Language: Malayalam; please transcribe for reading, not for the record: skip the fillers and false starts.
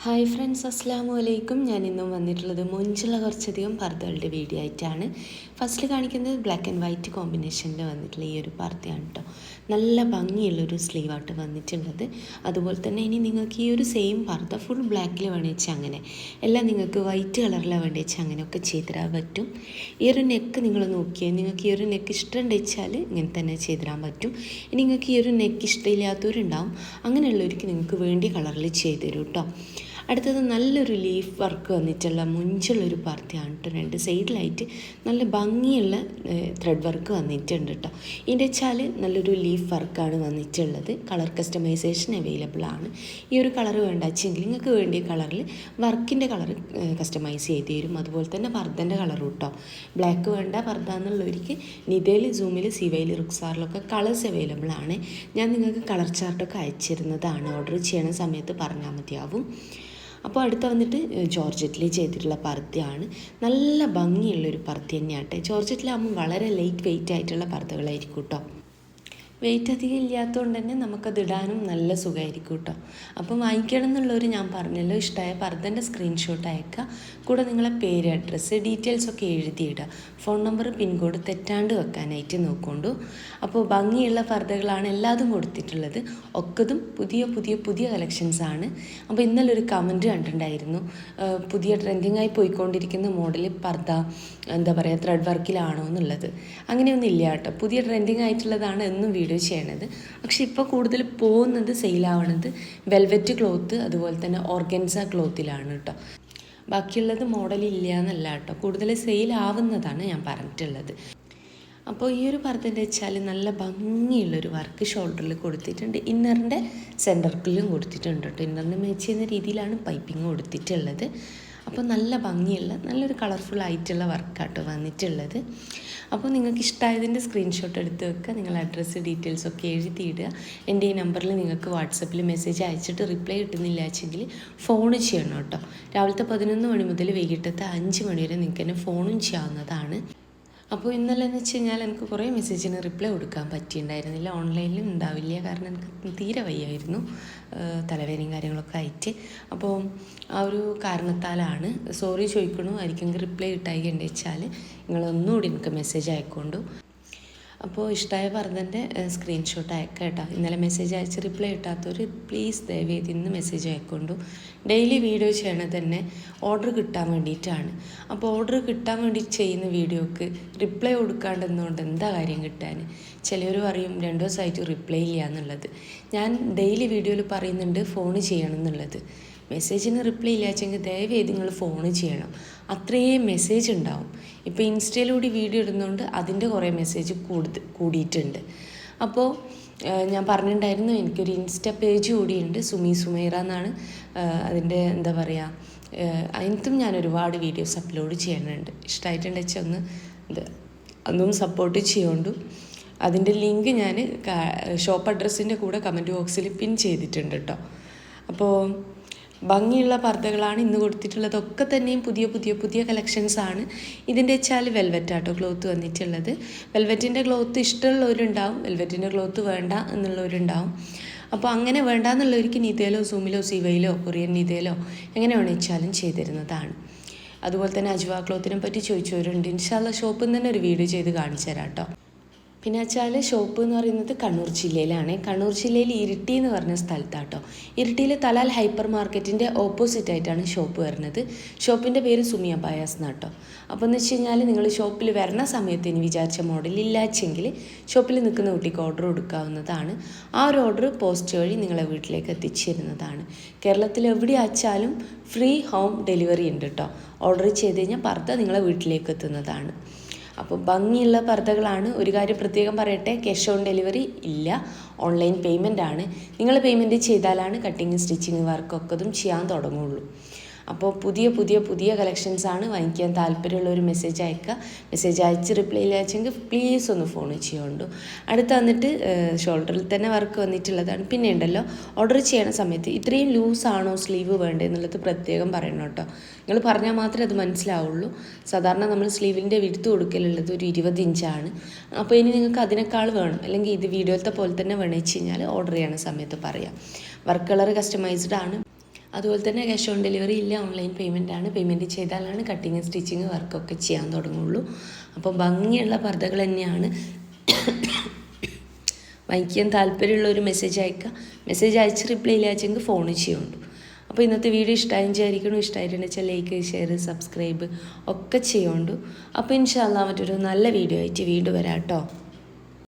ഹായ് ഫ്രണ്ട്സ്, അസ്സലാമു അലൈക്കും. ഞാൻ ഇന്നും വന്നിട്ടുള്ളത് മൊഞ്ചുള്ള കുറച്ചധികം പർദ്ദകളുടെ വീഡിയോ ആയിട്ടാണ്. ഫസ്റ്റിൽ കാണിക്കുന്നത് ബ്ലാക്ക് ആൻഡ് വൈറ്റ് കോമ്പിനേഷനിൽ വന്നിട്ടുള്ള ഈ ഒരു പർദ്ദയാണ് കേട്ടോ. നല്ല ഭംഗിയുള്ളൊരു സ്ലീവായിട്ട് വന്നിട്ടുള്ളത്. അതുപോലെ തന്നെ ഇനി നിങ്ങൾക്ക് ഈ ഒരു സെയിം പർദ്ദ ഫുൾ ബ്ലാക്കിൽ വേണമെച്ചാൽ അങ്ങനെ, എല്ലാം നിങ്ങൾക്ക് വൈറ്റ് കളറിലാണ് വേണ്ടിവെച്ചാൽ അങ്ങനെയൊക്കെ ചെയ്തിടാൻ പറ്റും. ഈ ഒരു നെക്ക് നിങ്ങൾ നോക്കിയാൽ നിങ്ങൾക്ക് ഈ ഒരു നെക്ക് ഇഷ്ടമുണ്ട് വെച്ചാൽ ഇങ്ങനെ തന്നെ ചെയ്തിടാൻ പറ്റും. ഇനി നിങ്ങൾക്ക് ഈ ഒരു നെക്ക് ഇഷ്ടമില്ലാത്തവരുണ്ടാവും, അങ്ങനെയുള്ളവർക്ക് നിങ്ങൾക്ക് വേണ്ടിയ കളറിൽ ചെയ്തു തരും കേട്ടോ. അടുത്തത് നല്ലൊരു ലീഫ് വർക്ക് വന്നിട്ടുള്ള മുഞ്ചുള്ളൊരു പർദ്ദയാണ് കേട്ടോ. രണ്ട് സൈഡിലായിട്ട് നല്ല ഭംഗിയുള്ള ത്രെഡ് വർക്ക് വന്നിട്ടുണ്ട് കേട്ടോ. ഇതിൻ്റെ വെച്ചാൽ നല്ലൊരു ലീഫ് വർക്കാണ് വന്നിട്ടുള്ളത്. കളർ കസ്റ്റമൈസേഷൻ അവൈലബിൾ ആണ്. ഈ ഒരു കളർ വേണ്ടാച്ചെങ്കിൽ നിങ്ങൾക്ക് വേണ്ടിയ കളറിൽ വർക്കിൻ്റെ കളർ കസ്റ്റമൈസ് ചെയ്ത് തരും. അതുപോലെ തന്നെ പർദ്ദൻ്റെ കളറും കേട്ടോ. ബ്ലാക്ക് വേണ്ട പർദ്ദ എന്നുള്ളവർക്ക് നിതയിൽ, സൂമിൽ, സിവയിൽ, റുക്സാറിലൊക്കെ കളേഴ്സ് അവൈലബിൾ ആണ്. ഞാൻ നിങ്ങൾക്ക് കളർ ചാർട്ടൊക്കെ അയച്ചിരുന്നതാണ്. ഓർഡർ ചെയ്യണ സമയത്ത് പറഞ്ഞാൽ മതിയാവും. അപ്പോൾ അടുത്ത വന്നിട്ട് ജോർജറ്റിൽ ചെയ്തിട്ടുള്ള പർദ്ദയാണ്. നല്ല ഭംഗിയുള്ളൊരു പർദ്ദ തന്നെയാട്ടെ. ജോർജറ്റിലാകുമ്പോൾ വളരെ ലൈറ്റ് വെയിറ്റ് ആയിട്ടുള്ള പർദ്ദകളായിരിക്കും കേട്ടോ. വെയിറ്റ് അധികം ഇല്ലാത്തതുകൊണ്ട് തന്നെ നമുക്കത് ഇടാനും നല്ല സുഖമായിരിക്കും കേട്ടോ. അപ്പം വാങ്ങിക്കണം എന്നുള്ളവർ ഞാൻ പറഞ്ഞല്ലോ, ഇഷ്ടമായ പർദ്ദൻ്റെ സ്ക്രീൻഷോട്ട് അയക്കുക. കൂടെ നിങ്ങളെ പേര്, അഡ്രസ്സ്, ഡീറ്റെയിൽസൊക്കെ എഴുതിയിടുക. ഫോൺ നമ്പർ, പിൻകോഡ് തെറ്റാണ്ട് വെക്കാനായിട്ട് നോക്കൊണ്ടു. അപ്പോൾ ഭംഗിയുള്ള പർദ്ദകളാണ് എല്ലാതും കൊടുത്തിട്ടുള്ളത്. ഒക്കതും പുതിയ പുതിയ പുതിയ കളക്ഷൻസാണ്. അപ്പോൾ ഇന്നലെ ഒരു കമൻറ്റ് കണ്ടിട്ടുണ്ടായിരുന്നു, പുതിയ ട്രെൻഡിങ്ങായി പോയിക്കൊണ്ടിരിക്കുന്ന മോഡൽ പർദ്ദ എന്താ പറയുക ത്രെഡ് വർക്കിലാണോ എന്നുള്ളത്. അങ്ങനെയൊന്നും ഇല്ല കേട്ടോ. പുതിയ ട്രെൻഡിങ് ആയിട്ടുള്ളതാണ് എന്നും വീഡിയോ ചെയ്യണത്. പക്ഷെ ഇപ്പോൾ കൂടുതൽ പോകുന്നത്, സെയിലാവണത് വെൽവെറ്റ് ക്ലോത്ത്, അതുപോലെ തന്നെ ഓർഗൻസ ക്ലോത്തിലാണ് കേട്ടോ. ബാക്കിയുള്ളത് മോഡലില്ല എന്നല്ല കേട്ടോ, കൂടുതൽ സെയിലാവുന്നതാണ് ഞാൻ പറഞ്ഞിട്ടുള്ളത്. അപ്പോൾ ഈ ഒരു പർദ്ദൻ്റെ വെച്ചാൽ നല്ല ഭംഗിയുള്ളൊരു വർക്ക് ഷോൾഡറിൽ കൊടുത്തിട്ടുണ്ട്. ഇന്നറിൻ്റെ സെൻറ്റർക്കിലും കൊടുത്തിട്ടുണ്ട് കേട്ടോ. ഇന്നറിന് മാച്ച് ചെയ്യുന്ന രീതിയിലാണ് പൈപ്പിംഗ് കൊടുത്തിട്ടുള്ളത്. അപ്പോൾ നല്ല ഭംഗിയുള്ള നല്ലൊരു കളർഫുൾ ആയിട്ടുള്ള വർക്കാട്ടോ വന്നിട്ടുള്ളത്. അപ്പോൾ നിങ്ങൾക്ക് ഇഷ്ടമായതിൻ്റെ സ്ക്രീൻഷോട്ട് എടുത്ത് വെക്കുക. നിങ്ങൾ അഡ്രസ്സ്, ഡീറ്റെയിൽസൊക്കെ എഴുതിയിടുക. എൻ്റെ ഈ നമ്പറിൽ നിങ്ങൾക്ക് വാട്സപ്പിൽ മെസ്സേജ് അയച്ചിട്ട് റിപ്ലൈ കിട്ടുന്നില്ല വെച്ചെങ്കിൽ ഫോൺ ചെയ്യണം കേട്ടോ. രാവിലത്തെ 11 മണി മുതൽ വൈകിട്ടത്തെ 5 മണി വരെ നിങ്ങൾക്ക് എന്നെ ഫോണും ചെയ്യാവുന്നതാണ്. അപ്പോൾ ഇന്നലെ എന്ന് വെച്ച് കഴിഞ്ഞാൽ എനിക്ക് കുറേ മെസ്സേജിന് റിപ്ലൈ കൊടുക്കാൻ പറ്റിയിട്ടുണ്ടായിരുന്നില്ല. ഓൺലൈനിലും ഉണ്ടാവില്ല, കാരണം എനിക്ക് തീരെ വയ്യായിരുന്നു, തലവേദനയും കാര്യങ്ങളൊക്കെ ആയിട്ട്. അപ്പോൾ ആ ഒരു കാരണത്താലാണ് സോറി ചോദിക്കണു. ആയിരിക്കും റിപ്ലൈ കിട്ടായി എന്ന് വെച്ചാൽ നിങ്ങളൊന്നുകൂടി എനിക്ക് മെസ്സേജ് അയക്കൊണ്ടു. അപ്പോൾ ഇഷ്ടമായ പർദ്ദൻ്റെ സ്ക്രീൻഷോട്ട് അയക്കാം കേട്ടോ. ഇന്നലെ മെസ്സേജ് അയച്ച് റിപ്ലൈ കിട്ടാത്തവർ പ്ലീസ് ദയവേദി ഇന്ന് മെസ്സേജ് അയക്കൊണ്ടു. ഡെയിലി വീഡിയോ ചെയ്യണത് തന്നെ ഓർഡർ കിട്ടാൻ വേണ്ടിയിട്ടാണ്. അപ്പോൾ ഓർഡർ കിട്ടാൻ വേണ്ടി ചെയ്യുന്ന വീഡിയോക്ക് റിപ്ലൈ കൊടുക്കാണ്ടെന്നുകൊണ്ട് എന്താ കാര്യം കിട്ടാൻ? ചിലർ പറയും 2 ദിവസമായിട്ട് റിപ്ലൈ ഇല്ല എന്നുള്ളത്. ഞാൻ ഡെയിലി വീഡിയോയിൽ പറയുന്നുണ്ട് ഫോൺ ചെയ്യണം എന്നുള്ളത്. മെസ്സേജിന് റിപ്ലൈ ഇല്ലാച്ചെങ്കിൽ ദയവേദി നിങ്ങൾ ഫോൺ ചെയ്യണം. അത്രയും മെസ്സേജ് ഉണ്ടാവും. ഇപ്പോൾ ഇൻസ്റ്റയിലൂടെ വീഡിയോ ഇടുന്നതുകൊണ്ട് അതിൻ്റെ കുറേ മെസ്സേജ് കൂടിയിട്ടുണ്ട്. അപ്പോൾ ഞാൻ പറഞ്ഞിട്ടുണ്ടായിരുന്നു, എനിക്കൊരു ഇൻസ്റ്റ പേജ് കൂടിയുണ്ട്, സുമൈറ എന്നാണ് അതിൻ്റെ എന്താ പറയുക. അതിനകത്തും ഞാൻ ഒരുപാട് വീഡിയോസ് അപ്ലോഡ് ചെയ്യുന്നുണ്ട്. ഇഷ്ടമായിട്ടുണ്ടെന്ന് വെച്ചാൽ അതൊന്നും സപ്പോർട്ട് ചെയ്യുകൊണ്ടു. അതിൻ്റെ ലിങ്ക് ഞാൻ ഷോപ്പ് അഡ്രസ്സിൻ്റെ കൂടെ കമൻറ്റ് ബോക്സിൽ പിൻ ചെയ്തിട്ടുണ്ട് കേട്ടോ. അപ്പോൾ ഭംഗിയുള്ള പർദ്ദകളാണ് ഇന്ന് കൊടുത്തിട്ടുള്ളതൊക്കെ തന്നെയും പുതിയ പുതിയ പുതിയ കളക്ഷൻസാണ്. ഇതിൻ്റെ വെച്ചാൽ വെൽവെറ്റാട്ടോ ക്ലോത്ത് വന്നിട്ടുള്ളത്. വെൽവെറ്റിൻ്റെ ക്ലോത്ത് ഇഷ്ടമുള്ളവരുണ്ടാവും, വെൽവെറ്റിൻ്റെ ക്ലോത്ത് വേണ്ട എന്നുള്ളവരുണ്ടാവും. അപ്പോൾ അങ്ങനെ വേണ്ട എന്നുള്ളവർക്ക് നിതയിലോ, സൂമിലോ, സിവയിലോ, കൊറിയൻ നിതയിലോ എങ്ങനെ വേണമെച്ചാലും ചെയ്തിരുന്നതാണ്. അതുപോലെ തന്നെ അജ്വാ ക്ലോത്തിനെ പറ്റി ചോദിച്ചവരുണ്ട്. ഇൻഷാല്ലാ ഷോപ്പിൽ നിന്ന് തന്നെ ഒരു വീഡിയോ ചെയ്ത് കാണിച്ചു തരാം കേട്ടോ. പിന്നെ വെച്ചാൽ ഷോപ്പ് എന്ന് പറയുന്നത് കണ്ണൂർ ജില്ലയിലാണ്. കണ്ണൂർ ജില്ലയിൽ ഇരിട്ടി എന്ന് പറഞ്ഞ സ്ഥലത്താട്ടോ. ഇരിട്ടിയിൽ തലാൽ ഹൈപ്പർ മാർക്കറ്റിൻ്റെ ഓപ്പോസിറ്റായിട്ടാണ് ഷോപ്പ് വരുന്നത്. ഷോപ്പിൻ്റെ പേര് സുമി അബായാസ് എന്നാട്ടോ. അപ്പോൾ എന്ന് വെച്ച് കഴിഞ്ഞാൽ നിങ്ങൾ ഷോപ്പിൽ വരണ സമയത്ത് ഇനി വിചാരിച്ച മോഡൽ ഇല്ലാച്ചെങ്കിൽ ഷോപ്പിൽ നിൽക്കുന്ന കുട്ടിക്ക് ഓർഡർ കൊടുക്കാവുന്നതാണ്. ആ ഒരു ഓർഡർ പോസ്റ്റ് വഴി നിങ്ങളെ വീട്ടിലേക്ക് എത്തിച്ചു തരുന്നതാണ്. കേരളത്തിൽ എവിടെ അയച്ചാലും ഫ്രീ ഹോം ഡെലിവറി ഉണ്ട് കേട്ടോ. ഓർഡർ ചെയ്ത് കഴിഞ്ഞാൽ പർദ്ദ നിങ്ങളെ വീട്ടിലേക്ക് എത്തുന്നതാണ്. അപ്പോൾ ഭംഗിയുള്ള പർദ്ദകളാണ്. ഒരു കാര്യം പ്രത്യേകം പറയട്ടെ, ക്യാഷ് ഓൺ ഡെലിവറി ഇല്ല, ഓൺലൈൻ പേയ്മെൻ്റ് ആണ്. നിങ്ങൾ പേയ്മെൻറ്റ് ചെയ്താലാണ് കട്ടിങ്, സ്റ്റിച്ചിങ് വർക്കൊക്കെ ചെയ്യാൻ തുടങ്ങുള്ളൂ. അപ്പോൾ പുതിയ പുതിയ പുതിയ കളക്ഷൻസാണ്. വാങ്ങിക്കാൻ താല്പര്യമുള്ളൊരു മെസ്സേജ് അയക്കുക. മെസ്സേജ് അയച്ച് റിപ്ലൈ ഇല്ലാച്ചെങ്കിൽ പ്ലീസ് ഒന്ന് ഫോൺ ചെയ്യുകൊണ്ടു. അടുത്ത് വന്നിട്ട് ഷോൾഡറിൽ തന്നെ വർക്ക് വന്നിട്ടുള്ളതാണ്. പിന്നെ ഉണ്ടല്ലോ, ഓർഡർ ചെയ്യണ സമയത്ത് ഇത്രയും ലൂസാണോ സ്ലീവ് വേണ്ടതെന്നുള്ളത് പ്രത്യേകം പറയണം കേട്ടോ. നിങ്ങൾ പറഞ്ഞാൽ മാത്രമേ അത് മനസ്സിലാവുള്ളൂ. സാധാരണ നമ്മൾ സ്ലീവിൻ്റെ വിടുത്ത് കൊടുക്കലുള്ളത് ഒരു 20 ഇഞ്ചാണ്. അപ്പോൾ ഇനി നിങ്ങൾക്ക് അതിനേക്കാൾ വേണം, അല്ലെങ്കിൽ ഇത് വീഡിയോയിലത്തെ പോലെ തന്നെ വേണമെന്ന് വെച്ച് കഴിഞ്ഞാൽ ഓർഡർ ചെയ്യണ സമയത്ത് പറയാം. വർക്ക് കളർ കസ്റ്റമൈസ്ഡ് ആണ്. അതുപോലെ തന്നെ ക്യാഷ് ഓൺ ഡെലിവറി ഇല്ല, ഓൺലൈൻ പേയ്മെൻറ്റാണ്. പേയ്മെൻറ്റ് ചെയ്താലാണ് കട്ടിങ് സ്റ്റിച്ചിങ് വർക്കൊക്കെ ചെയ്യാൻ തുടങ്ങുള്ളൂ. അപ്പോൾ ഭംഗിയുള്ള പർദ്ദകൾ തന്നെയാണ്. വാങ്ങിക്കാൻ താല്പര്യമുള്ളൊരു മെസ്സേജ് അയക്കുക. മെസ്സേജ് അയച്ച് റിപ്ലൈ ഇല്ലാച്ചെങ്കിൽ ഫോൺ ചെയ്യുന്നുണ്ട്. അപ്പോൾ ഇന്നത്തെ വീഡിയോ ഇഷ്ടമായി വിചാരിക്കണം. ഇഷ്ടമായിട്ടുണ്ടെന്ന് വെച്ചാൽ ലൈക്ക്, ഷെയർ, സബ്സ്ക്രൈബ് ഒക്കെ ചെയ്യുന്നുണ്ട്. അപ്പോൾ ഇൻഷാ അല്ലാഹ് മറ്റൊരു നല്ല വീഡിയോ ആയിട്ട് വീണ്ടും വരാം കേട്ടോ.